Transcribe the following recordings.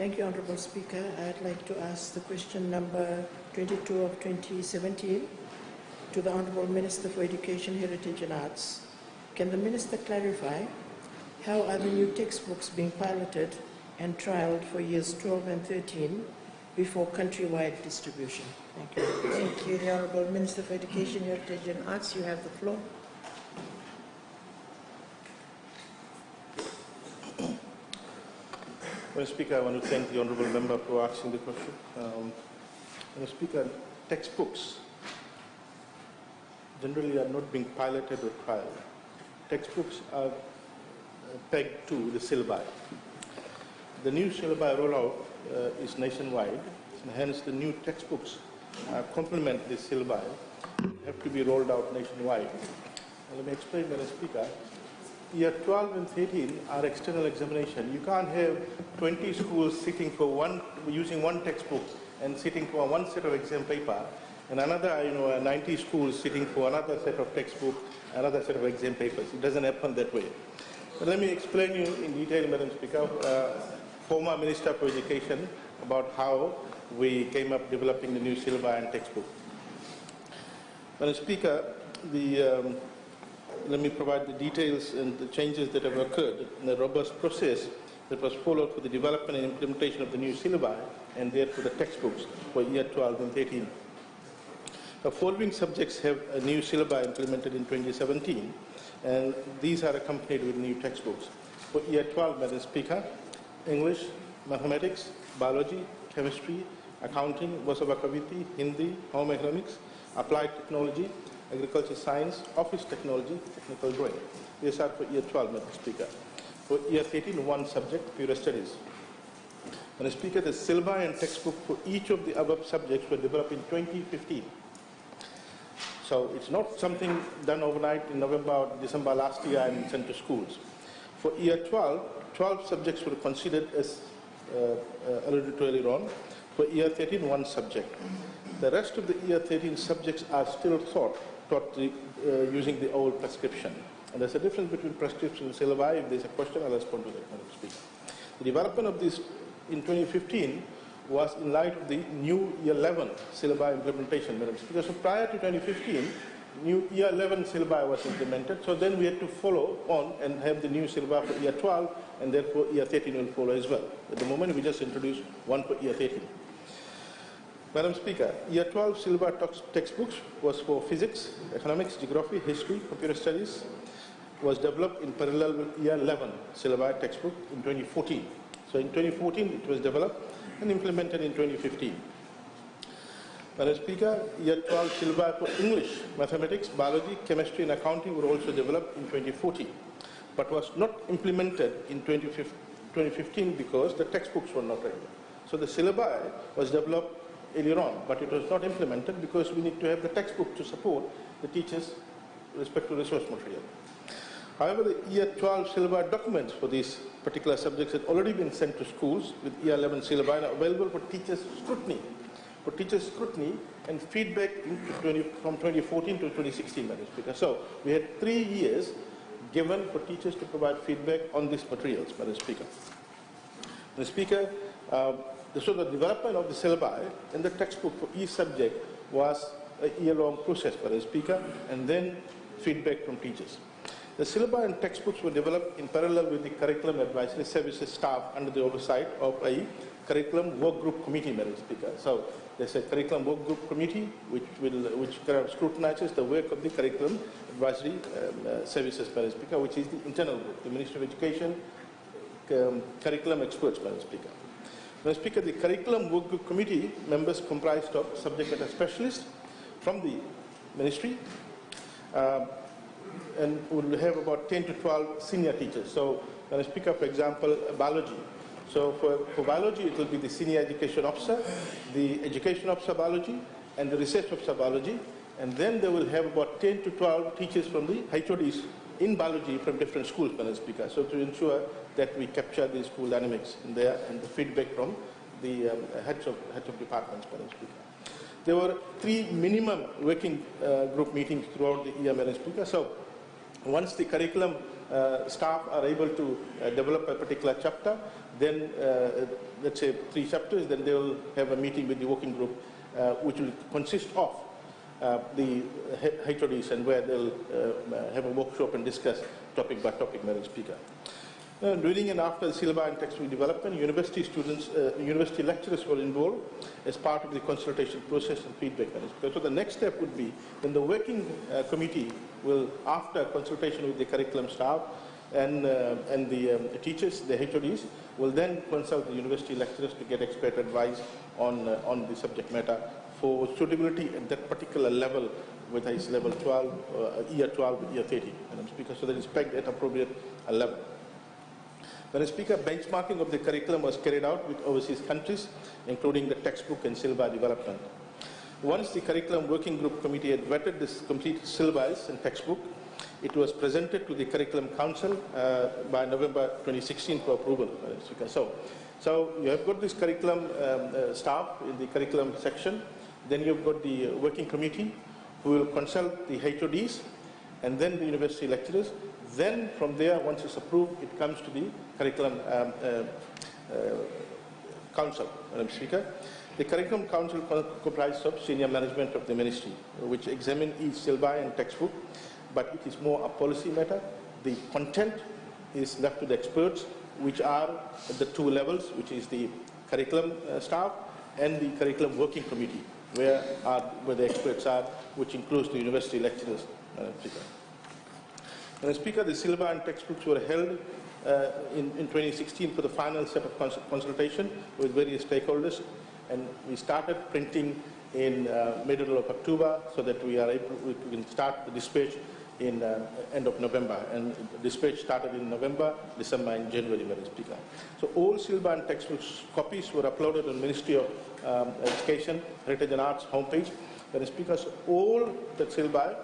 Thank you, Honourable Speaker. I'd like to ask the question number 22 of 2017 to the Honourable Minister for Education, Heritage and Arts. Can the Minister clarify how are the new textbooks being piloted and trialled for years 12 and 13 before countrywide distribution? Thank you. Thank you. The Honourable Minister for Education, Heritage and Arts, you have the floor. Madam Speaker, I want to thank the Honourable Member for asking the question. Madam Speaker, textbooks generally are not being piloted or trialed. Textbooks are pegged to the syllabi. The new syllabi rollout is nationwide, and hence the new textbooks complement the syllabi, have to be rolled out nationwide. And let me explain, Madam Speaker. Year 12 and 13 are external examination. You can't have 20 schools sitting for using one textbook and sitting for one set of exam paper, and another, 90 schools sitting for another set of textbook, another set of exam papers. It doesn't happen that way. But let me explain you in detail, Madam Speaker, former Minister for Education, about how we came up developing the new syllabi and textbook. Madam Speaker, let me provide the details and the changes that have occurred in the robust process that was followed for the development and implementation of the new syllabi and therefore the textbooks for year 12 and 13. The following subjects have a new syllabi implemented in 2017, and these are accompanied with new textbooks. For year 12, Madam Speaker, English, mathematics, biology, chemistry, accounting, Vasavakaviti, Hindi, home economics, applied technology, agriculture science, office technology, technical drawing. These are for year 12, Madam Speaker. For year 13, one subject, pure studies. Madam Speaker, the syllabi and textbook for each of the above subjects were developed in 2015. So it's not something done overnight in November or December last year and sent to schools. For year 12 subjects were considered as alluded to earlier on. For year 13, one subject. The rest of the year 13 subjects are still taught using the old prescription. And there's a difference between prescription and syllabi. If there's a question, I'll respond to that, Madam Speaker. The development of this in 2015 was in light of the new year 11 syllabi implementation, Madam Speaker. So prior to 2015, new year 11 syllabi was implemented. So then we had to follow on and have the new syllabi for year 12, and therefore year 13 will follow as well. At the moment, we just introduced one for year 13. Madam Speaker, year 12 syllabus textbooks was for physics, economics, geography, history, computer studies, was developed in parallel with year 11 syllabus textbook in 2014. So in 2014 it was developed and implemented in 2015. Madam Speaker, year 12 syllabus for English, mathematics, biology, chemistry and accounting were also developed in 2014, but was not implemented in 2015 because the textbooks were not ready. So the syllabi was developed earlier on, but it was not implemented because we need to have the textbook to support the teachers with respect to resource material. However, the year 12 syllabi documents for these particular subjects had already been sent to schools with year 11 syllabi and available for teachers' scrutiny. And feedback from 2014 to 2016, Madam Speaker. So we had 3 years given for teachers to provide feedback on these materials, Madam Speaker. Madam Speaker, so the development of the syllabi and the textbook for each subject was a year-long process, Madam Speaker, and then feedback from teachers. The syllabi and textbooks were developed in parallel with the Curriculum Advisory Services staff under the oversight of a Curriculum Work Group Committee, Madam Speaker. So there's a Curriculum Work Group Committee which scrutinizes the work of the Curriculum Advisory Services, Madam Speaker, which is the internal group, the Ministry of Education Curriculum Experts, Madam Speaker. Madam Speaker, the Curriculum Work Group Committee members comprised of subject matter specialists from the Ministry, and we'll have about 10 to 12 senior teachers. So, Madam Speaker, for example, biology. So for biology, it will be the senior education officer, the education officer biology, and the research officer biology. And then they will have about 10 to 12 teachers from the HODs in biology from different schools, Madam Speaker. So to ensure that we capture the school dynamics in there and the feedback from the heads of departments, Madam Speaker. There were 3 minimum working group meetings throughout the year, Madam Speaker. So once the curriculum staff are able to develop a particular chapter, then let's say 3 chapters, then they will have a meeting with the working group, which will consist of the HODs, and where they'll have a workshop and discuss topic by topic, Madam Speaker. During and after the syllabi and textbook development, university students, university lecturers were involved as part of the consultation process and feedback, Madam Speaker. So the next step would be when the working committee will, after consultation with the curriculum staff and the teachers, the HODs, will then consult the university lecturers to get expert advice on the subject matter for suitability at that particular level, whether it's level 12, year 12, year 13, Madam Speaker, so that it's pegged at appropriate level. Madam Speaker, benchmarking of the curriculum was carried out with overseas countries, including the textbook and syllabi development. Once the curriculum working group committee had vetted this complete syllabus and textbook, it was presented to the curriculum council by November 2016 for approval, Madam Speaker. So you have got this curriculum staff in the curriculum section, then you've got the working committee who will consult the HODs and then the university lecturers. Then from there, once it's approved, it comes to the curriculum council, Madam Speaker. The curriculum council comprises of senior management of the ministry, which examine each syllabi and textbook, but it is more a policy matter. The content is left to the experts, which are at the 2 levels, which is the curriculum staff and the curriculum working committee, where the experts are, which includes the university lecturers, Madam Speaker. Madam Speaker, the syllabi and textbooks were held in 2016 for the final set of consultation with various stakeholders, and we started printing in middle of October so that we can start the dispatch in end of November, and dispatch started in November, December and January, Madam Speaker. So all syllabi and textbooks copies were uploaded on Ministry of Education, Heritage and Arts homepage. Madam Speaker, so all the syllabi,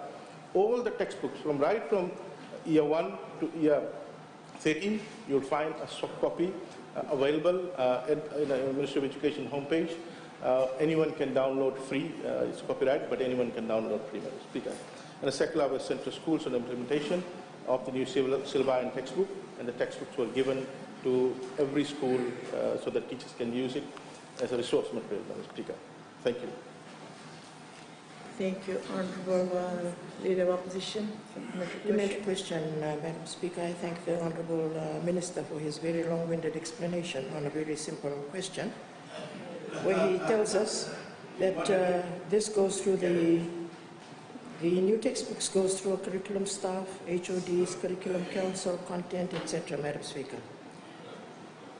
all the textbooks right from year 1 to year 13, you'll find a soft copy available at the Ministry of Education homepage. Anyone can download free. It's copyright, but anyone can download free, Madam Speaker. And a circular was sent to schools on implementation of the new syllabi and textbook, and the textbooks were given to every school so that teachers can use it as a resource material, Madam Speaker. Thank you. Thank you. Honourable Leader of Opposition. Supplementary question, Madam Speaker. I thank the Honourable Minister for his very long-winded explanation on a very simple question, where he tells us that this goes through the new textbooks goes through a curriculum staff, HODs, curriculum council, content, etc., Madam Speaker.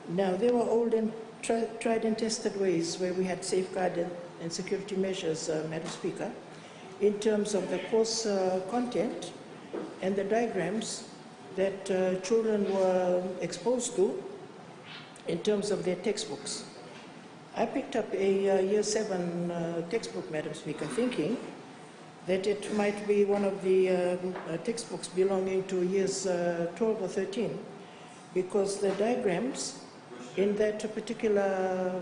Now, there were old and tried and tested ways where we had safeguard and security measures, Madam Speaker, in terms of the course content and the diagrams that children were exposed to in terms of their textbooks. I picked up a Year 7 textbook, Madam Speaker, thinking that it might be one of the textbooks belonging to years 12 or 13, because the diagrams in that particular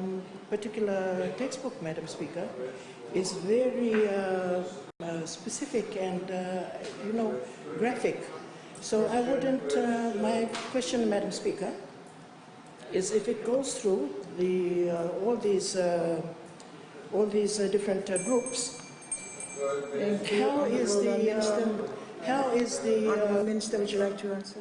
textbook, Madam Speaker, is very specific and, graphic. So I wouldn't, my question, Madam Speaker, is if it goes through the, all these different groups, Thank you. how is the, Honourable Minister, would you like to answer?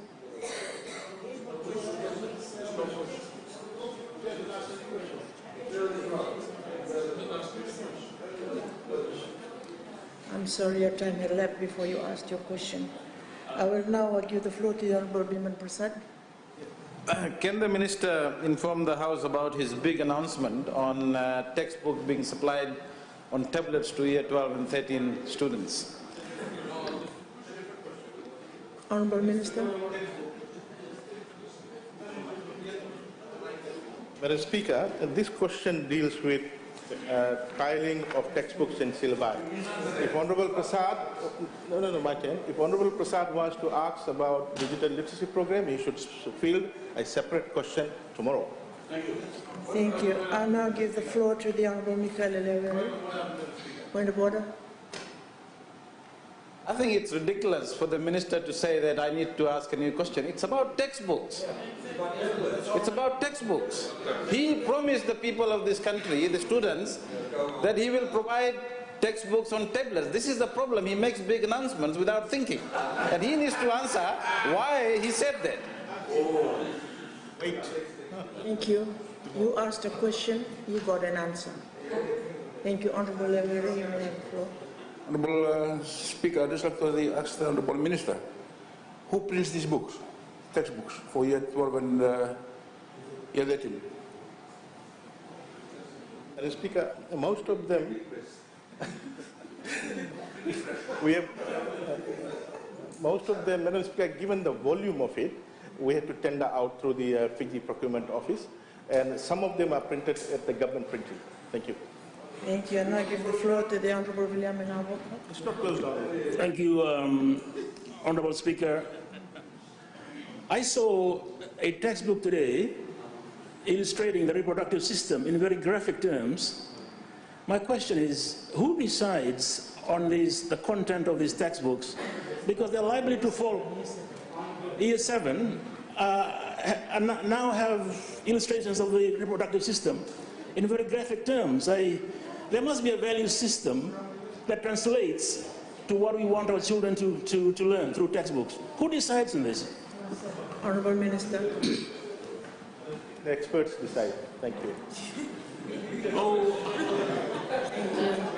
I'm sorry, your time had left before you asked your question. I will now give the floor to the Honourable Biman Prasad. Can the Minister inform the House about his big announcement on textbook being supplied on tablets to year 12 and 13 students? Honourable Minister. Madam Speaker, this question deals with tiling of textbooks and syllabi. If Honourable Prasad, my turn. If Honourable Prasad wants to ask about digital literacy program, he should field a separate question tomorrow. Thank you. I'll now give the floor to the Honourable Michael Eleven. Point of order. I think it's ridiculous for the minister to say that I need to ask a new question. It's about textbooks. It's about textbooks. He promised the people of this country, the students, that he will provide textbooks on tablets. This is the problem. He makes big announcements without thinking. And he needs to answer why he said that. Wait. Thank you. You asked a question, you got an answer. Thank you, Honorable Lemery. You may have the floor. Honorable Speaker, I'd just like to ask the Honorable Minister, who prints these books, textbooks, for year 12 and year 13? Madam Speaker, most of them, we have, most of them, Madam Speaker, given the volume of it, we had to tender out through the Fiji Procurement Office, and some of them are printed at the government printing. Thank you. Thank you. And now I give the floor to the Honorable William Inabo. It's not closed down. Thank you, Honorable Speaker. I saw a textbook today illustrating the reproductive system in very graphic terms. My question is, who decides on the content of these textbooks? Because they're likely to fall. Year 7 now have illustrations of the reproductive system in very graphic terms. There must be a value system that translates to what we want our children to learn through textbooks. Who decides on this? Honorable Minister. The experts decide. Thank you. Oh. Thank you.